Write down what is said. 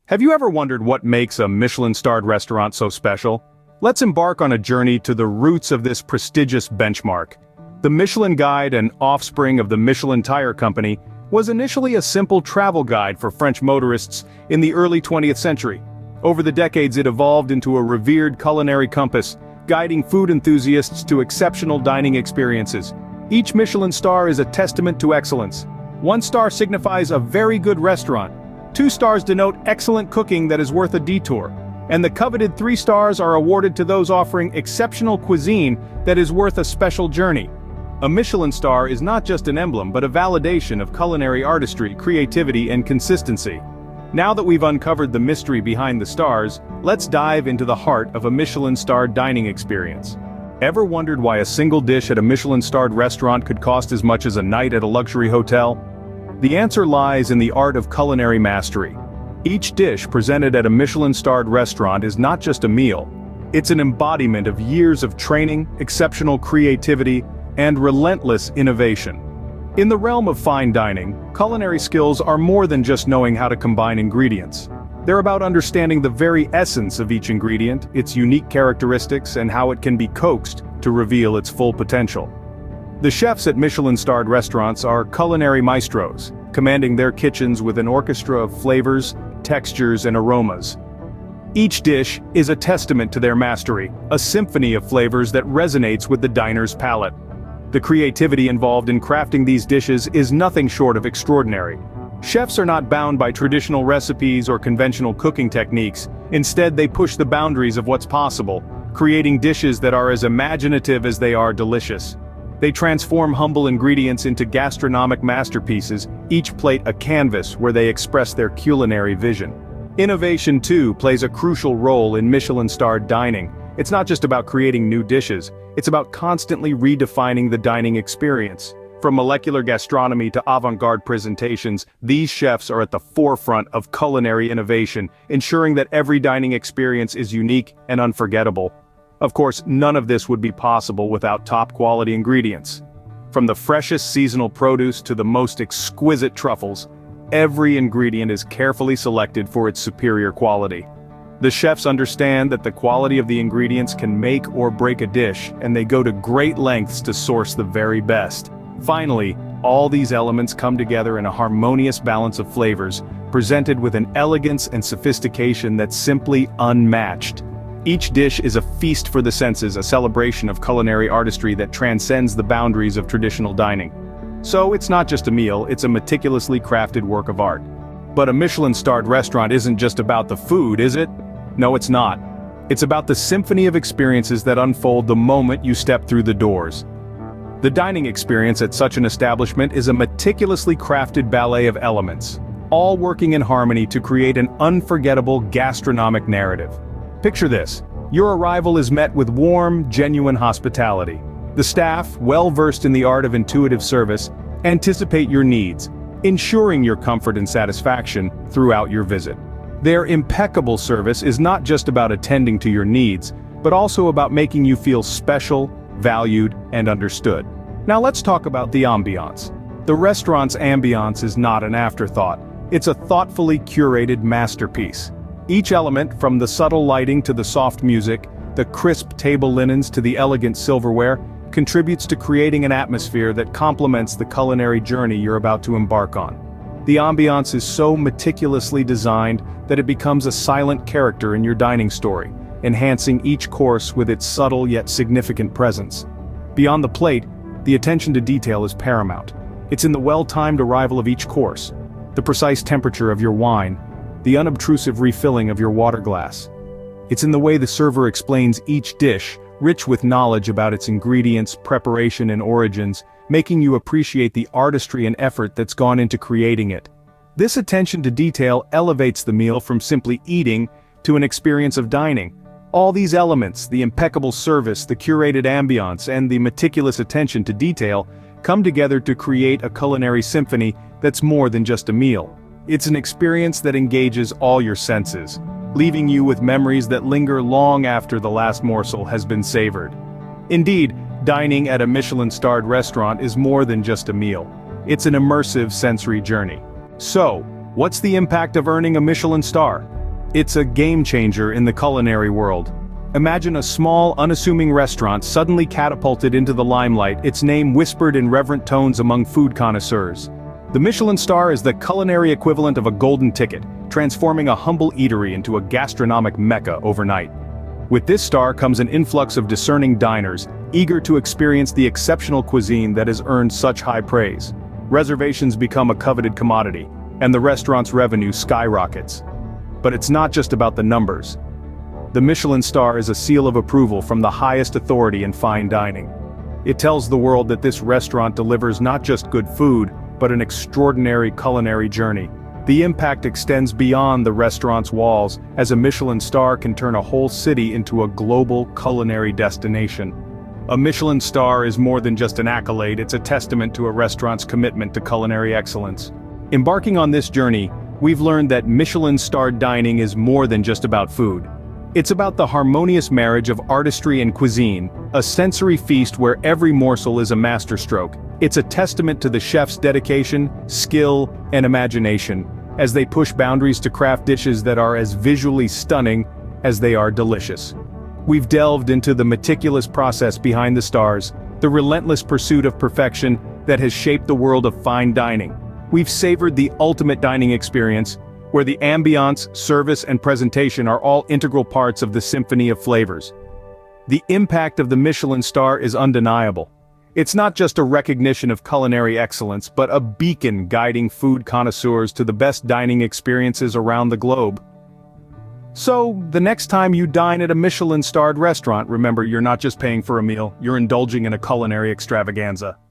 Have you ever wondered what makes a Michelin-starred restaurant so special? Let's embark on a journey to the roots of this prestigious benchmark. The Michelin Guide, an offspring of the Michelin Tire Company, was initially a simple travel guide for French motorists in the early 20th century. Over the decades it evolved into a revered culinary compass, guiding food enthusiasts to exceptional dining experiences. Each Michelin star is a testament to excellence. 1 star signifies a very good restaurant. 2 stars denote excellent cooking that is worth a detour. And the coveted 3 stars are awarded to those offering exceptional cuisine that is worth a special journey. A Michelin star is not just an emblem but a validation of culinary artistry, creativity, and consistency. Now that we've uncovered the mystery behind the stars, let's dive into the heart of a Michelin-starred dining experience. Ever wondered why a single dish at a Michelin-starred restaurant could cost as much as a night at a luxury hotel? The answer lies in the art of culinary mastery. Each dish presented at a Michelin-starred restaurant is not just a meal. It's an embodiment of years of training, exceptional creativity, and relentless innovation. In the realm of fine dining, culinary skills are more than just knowing how to combine ingredients. They're about understanding the very essence of each ingredient, its unique characteristics, and how it can be coaxed to reveal its full potential. The chefs at Michelin-starred restaurants are culinary maestros, commanding their kitchens with an orchestra of flavors, textures, and aromas. Each dish is a testament to their mastery, a symphony of flavors that resonates with the diner's palate. The creativity involved in crafting these dishes is nothing short of extraordinary. Chefs are not bound by traditional recipes or conventional cooking techniques. Instead, they push the boundaries of what's possible, creating dishes that are as imaginative as they are delicious. They transform humble ingredients into gastronomic masterpieces, each plate a canvas where they express their culinary vision. Innovation, too, plays a crucial role in Michelin-starred dining. It's not just about creating new dishes, it's about constantly redefining the dining experience. From molecular gastronomy to avant-garde presentations, these chefs are at the forefront of culinary innovation, ensuring that every dining experience is unique and unforgettable. Of course, none of this would be possible without top-quality ingredients. From the freshest seasonal produce to the most exquisite truffles, every ingredient is carefully selected for its superior quality. The chefs understand that the quality of the ingredients can make or break a dish, and they go to great lengths to source the very best. Finally, all these elements come together in a harmonious balance of flavors, presented with an elegance and sophistication that's simply unmatched. Each dish is a feast for the senses, a celebration of culinary artistry that transcends the boundaries of traditional dining. So it's not just a meal, it's a meticulously crafted work of art. But a Michelin-starred restaurant isn't just about the food, is it? No, it's not. It's about the symphony of experiences that unfold the moment you step through the doors. The dining experience at such an establishment is a meticulously crafted ballet of elements, all working in harmony to create an unforgettable gastronomic narrative. Picture this: your arrival is met with warm, genuine hospitality. The staff, well-versed in the art of intuitive service, anticipate your needs, ensuring your comfort and satisfaction throughout your visit. Their impeccable service is not just about attending to your needs, but also about making you feel special, valued, and understood. Now let's talk about the ambiance. The restaurant's ambiance is not an afterthought. It's a thoughtfully curated masterpiece. Each element, from the subtle lighting to the soft music, the crisp table linens to the elegant silverware, contributes to creating an atmosphere that complements the culinary journey you're about to embark on. The ambiance is so meticulously designed that it becomes a silent character in your dining story, enhancing each course with its subtle yet significant presence. Beyond the plate, the attention to detail is paramount. It's in the well-timed arrival of each course, the precise temperature of your wine, the unobtrusive refilling of your water glass. It's in the way the server explains each dish, rich with knowledge about its ingredients, preparation, and origins, making you appreciate the artistry and effort that's gone into creating it. This attention to detail elevates the meal from simply eating to an experience of dining. All these elements, the impeccable service, the curated ambiance, and the meticulous attention to detail, come together to create a culinary symphony that's more than just a meal. It's an experience that engages all your senses, leaving you with memories that linger long after the last morsel has been savored. Indeed, dining at a Michelin-starred restaurant is more than just a meal. It's an immersive sensory journey. So, what's the impact of earning a Michelin star? It's a game changer in the culinary world. Imagine a small, unassuming restaurant suddenly catapulted into the limelight, its name whispered in reverent tones among food connoisseurs. The Michelin star is the culinary equivalent of a golden ticket, transforming a humble eatery into a gastronomic mecca overnight. With this star comes an influx of discerning diners, eager to experience the exceptional cuisine that has earned such high praise. Reservations become a coveted commodity, and the restaurant's revenue skyrockets. But it's not just about the numbers. The Michelin star is a seal of approval from the highest authority in fine dining. It tells the world that this restaurant delivers not just good food, but an extraordinary culinary journey. The impact extends beyond the restaurant's walls, as a Michelin star can turn a whole city into a global culinary destination. A Michelin star is more than just an accolade, it's a testament to a restaurant's commitment to culinary excellence. Embarking on this journey, we've learned that Michelin-starred dining is more than just about food. It's about the harmonious marriage of artistry and cuisine, a sensory feast where every morsel is a masterstroke. It's a testament to the chef's dedication, skill, and imagination, as they push boundaries to craft dishes that are as visually stunning as they are delicious. We've delved into the meticulous process behind the stars, the relentless pursuit of perfection that has shaped the world of fine dining. We've savored the ultimate dining experience, where the ambiance, service, and presentation are all integral parts of the symphony of flavors. The impact of the Michelin star is undeniable. It's not just a recognition of culinary excellence, but a beacon guiding food connoisseurs to the best dining experiences around the globe. So, the next time you dine at a Michelin-starred restaurant, remember you're not just paying for a meal, you're indulging in a culinary extravaganza.